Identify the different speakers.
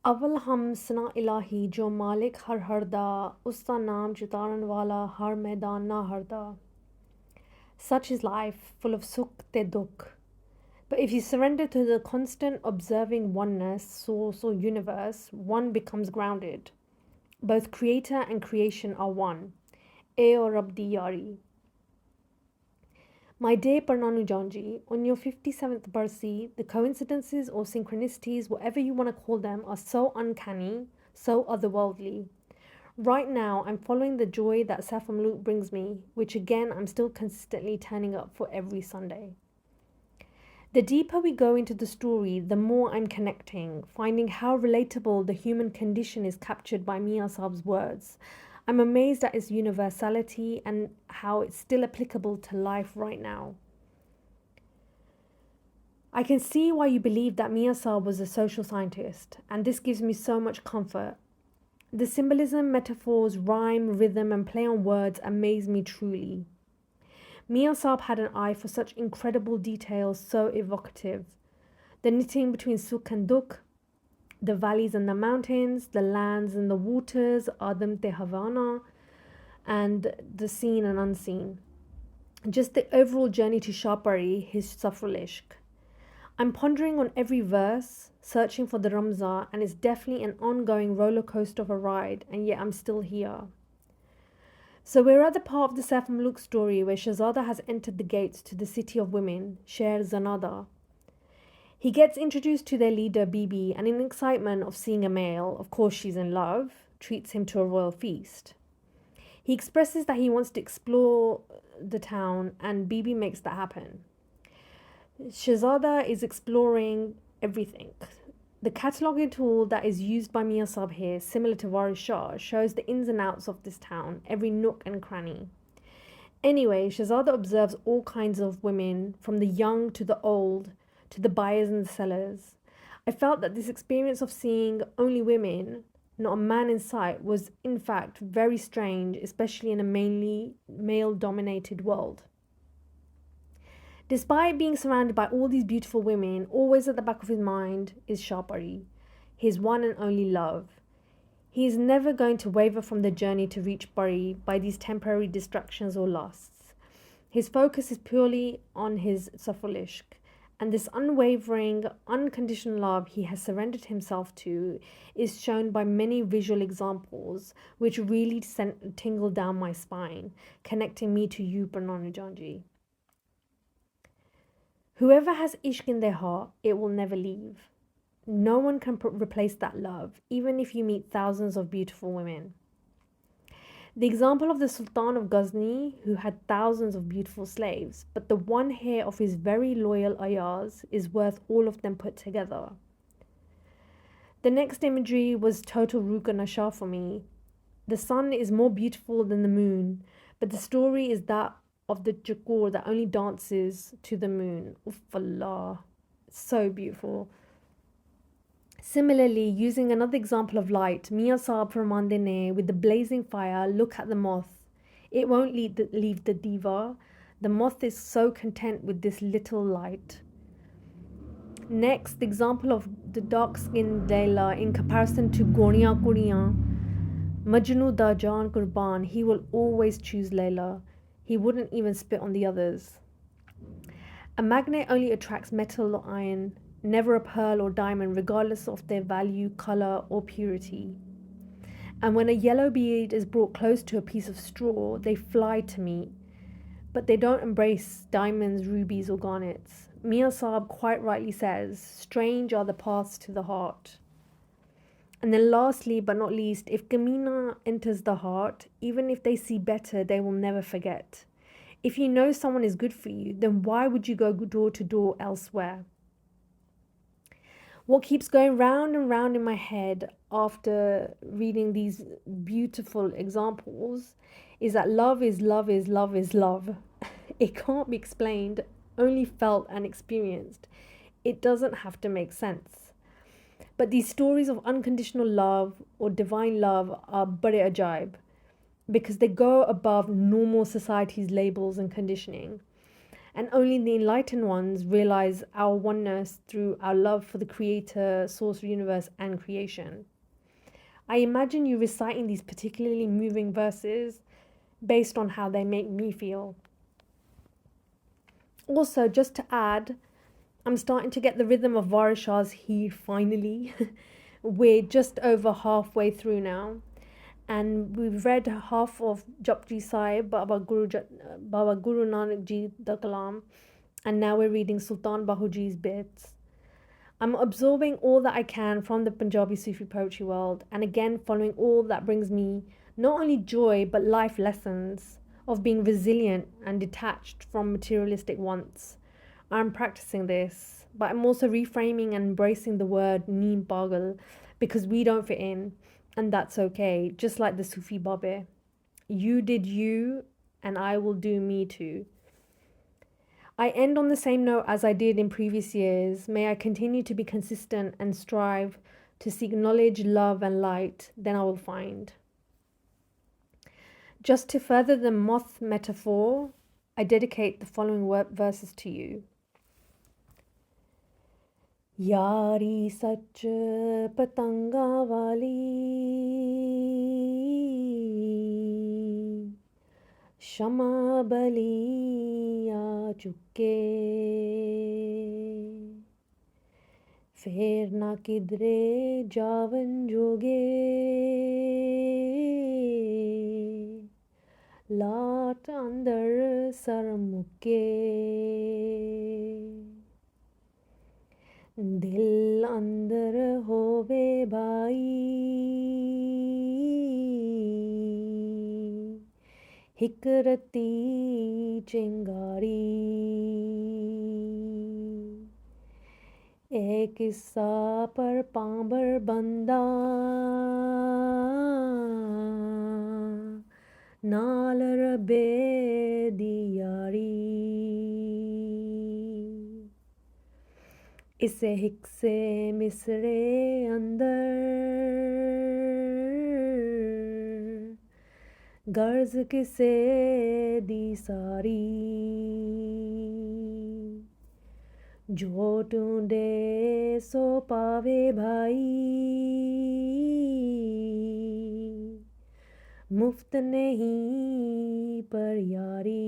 Speaker 1: अव्वल हम सना इलाही जो मालिक हर हरदा उसका नाम चितारन wala har मैदान ना Harda. Such is life, full of sukh te dukh. But if you surrender to the constant observing oneness, source or universe, one becomes grounded. Both creator and creation are one. Eo Rabdi Yari. My dear Parnanu Janji, on your 57th birthday, the coincidences or synchronicities, whatever you want to call them, are so uncanny, so otherworldly. Right now, I'm following the joy that Safam Luke brings me, which again I'm still consistently turning up for every Sunday. The deeper we go into the story, the more I'm connecting, finding how relatable the human condition is captured by Mia Saab's words. I'm amazed at its universality and how it's still applicable to life right now. I can see why you believe that Mia Saab was a social scientist, and this gives me so much comfort. The symbolism, metaphors, rhyme, rhythm, and play on words amaze me truly. Mia Saab had an eye for such incredible details, so evocative. The knitting between Sukh and Dukh, the valleys and the mountains, the lands and the waters, Adam te Havana, and the seen and unseen. Just the overall journey to Shapari, his Safrul-ishq. I'm pondering on every verse, searching for the Ramza, and it's definitely an ongoing roller coaster of a ride, and yet I'm still here. So we're at the part of the Saif Muluk story where Shahzada has entered the gates to the city of women, Sher Zanada. He gets introduced to their leader Bibi, and in excitement of seeing a male, of course she's in love, treats him to a royal feast. He expresses that he wants to explore the town, and Bibi makes that happen. Shahzada is exploring everything. The cataloguing tool that is used by Mia Saab here, similar to Waris Shah, shows the ins and outs of this town, every nook and cranny. Anyway, Shahzada observes all kinds of women, from the young to the old, to the buyers and the sellers. I felt that this experience of seeing only women, not a man in sight, was in fact very strange, especially in a mainly male-dominated world. Despite being surrounded by all these beautiful women, always at the back of his mind is Shapari, his one and only love. He is never going to waver from the journey to reach Bari by these temporary distractions or lusts. His focus is purely on his Safrul-ishq, and this unwavering, unconditional love he has surrendered himself to is shown by many visual examples which really sent a tingle down my spine, connecting me to you, Prananu Janji. Whoever has ishq in their heart, it will never leave. No one can replace that love, even if you meet thousands of beautiful women. The example of the Sultan of Ghazni, who had thousands of beautiful slaves, but the one hair of his very loyal ayahs is worth all of them put together. The next imagery was total Ruka Nasha for me. The sun is more beautiful than the moon, but the story is that of the Jakur that only dances to the moon. Uff Allah, so beautiful. Similarly, using another example of light, Mia Saab Pramandene with the blazing fire, look at the moth. It won't leave the diva. The moth is so content with this little light. Next, the example of the dark-skinned Layla in comparison to Goniya Kuriyan. Majnu da Jaan Qurban, he will always choose Layla. He wouldn't even spit on the others. A magnet only attracts metal or iron, never a pearl or diamond, regardless of their value, color, or purity. And when a yellow bead is brought close to a piece of straw, they fly to meet. But they don't embrace diamonds, rubies, or garnets. Mia Saab quite rightly says, strange are the paths to the heart. And then lastly, but not least, if Gamina enters the heart, even if they see better, they will never forget. If you know someone is good for you, then why would you go door to door elsewhere? What keeps going round and round in my head after reading these beautiful examples is that love is love is love is love. It can't be explained, only felt and experienced. It doesn't have to make sense. But these stories of unconditional love or divine love are bade ajaib because they go above normal society's labels and conditioning. and only the enlightened ones realize our oneness through our love for the Creator, Source of the universe, and creation. I imagine you reciting these particularly moving verses based on how they make me feel. Also, just to add, I'm starting to get the rhythm of Varishah's He finally. We're just over halfway through now, and we've read half of Japji Sahib, Baba Guru Nanak Ji the Kalam, and now we're reading Sultan Bahuji's bits. I'm absorbing all that I can from the Punjabi Sufi poetry world, and again following all that brings me not only joy but life lessons of being resilient and detached from materialistic wants. I'm practicing this, but I'm also reframing and embracing the word neem pagal because we don't fit in, and that's okay, just like the Sufi Babe. You did you, and I will do me too. I end on the same note as I did in previous years. May I continue to be consistent and strive to seek knowledge, love, and light, then I will find. Just to further the moth metaphor, I dedicate the following verses to you. Yari sach patanga wali Shama bali आ चुके फिर ना किधरे जावन जोगे लाट अंदर sir मुके दिल अंदर होवे भाई हिकरती चिंगारी एक किस्सा पर पांबर बंदा नाल रबे दी यारी इसे हिक्से मिसरे अंदर गर्ज किसे दी सारी जो ढूंढे सो पावे भाई मुफ्त नहीं पर यारी